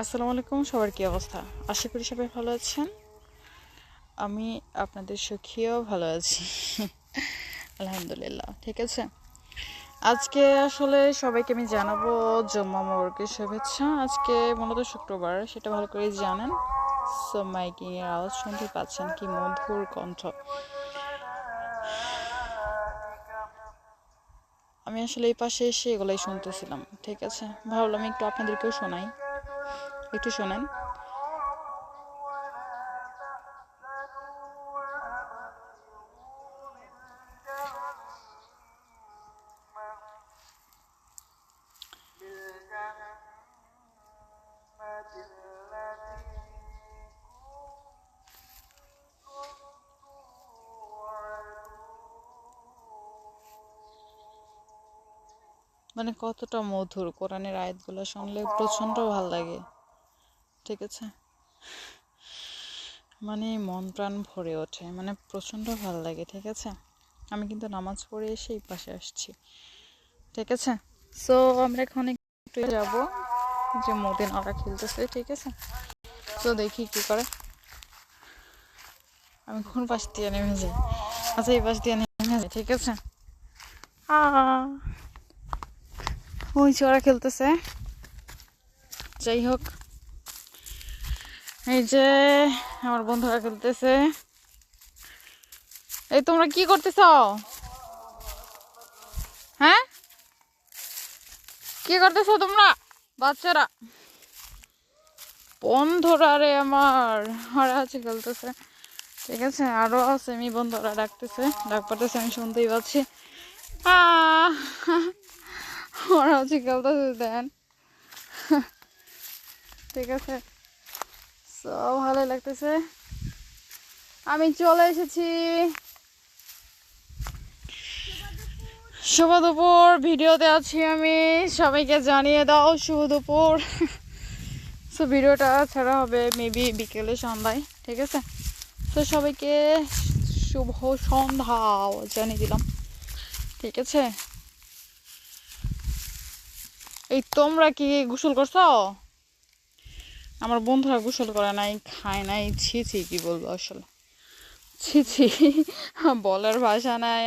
আসসালামু আলাইকুম, সবার কি অবস্থা? আশা করি সবাই ভালো আছেন। আমি আপনাদের সুখীও ভালো আছি। আলহামদুলিল্লাহ। ঠিক আছে, আজকে আসলে সবাইকে আমি জানাবো জুম্মা মোবারকের শুভেচ্ছা। আজকে মূলত শুক্রবার, সেটা ভালো করে জানেন। সো মাইকিং এর আওয়াজ শুনতে পাচ্ছেন, কি মধুর কণ্ঠ। আমি আসলে এই পাশে এসে এগুলাই শুনতেছিলাম। ঠিক আছে, ভাবলাম একটু আপনাদেরকেও শোনাই, একটু শোনেন। মানে কতটা মধুর, কোরআনের আয়াতগুলো শুনলে প্রচণ্ড ভাল লাগে। ঠিক আছে, মানে মন প্রাণ ভরে ওঠে, মানে প্রচণ্ড ভাল লাগে। ঠিক আছে, আমি কিন্তু নামাজ পড়ে এসে এই পাশে আসছি। ঠিক আছে, সো আমরা এখন একটু যাব, যে মদিনারা খেলতেছে। ঠিক আছে, তো দেখি কি করে। আমি কোন পাশ দিয়ে নেমে যাই? আচ্ছা, এই পাশ দিয়ে নেমে যাই। ঠিক আছে, ওই যে ওরা খেলতেছে। যাই হোক, এই যে আমার বন্ধুরা খেলতেছে। এই তোমরা কি করতেছ? হ্যাঁ, কি করতেছো তোমরা বাচ্চারা? বন্ধুরা রে আমার, ওরা আছে খেলতেছে। ঠিক আছে, আরো আছে, আমি বন্ধুরা ডাকতেছে, ডাক পাঠাচ্ছে, আমি শুনতেই পাচ্ছি। ওরা হচ্ছে খেলতেছে, দেন। ঠিক আছে, সব ভালোই লাগতেছে। আমি চলে এসেছি। শুভ দুপুর, ভিডিওতে আছি আমি, সবাইকে জানিয়ে দাও শুভ দুপুর। সো ভিডিওটা ছাড়া হবে মেবি বিকেলে, সন্ধ্যায়। ঠিক আছে, তো সবাইকে শুভ সন্ধ্যাও জানিয়ে দিলাম। ঠিক আছে, এই তোমরা কি গোসল করছো? আমার বন্ধুরা গোসল করে নাই, খায় নাই। ছি ছি, কি বলবো আসলে, ছি ছি, বলার ভাষা নাই।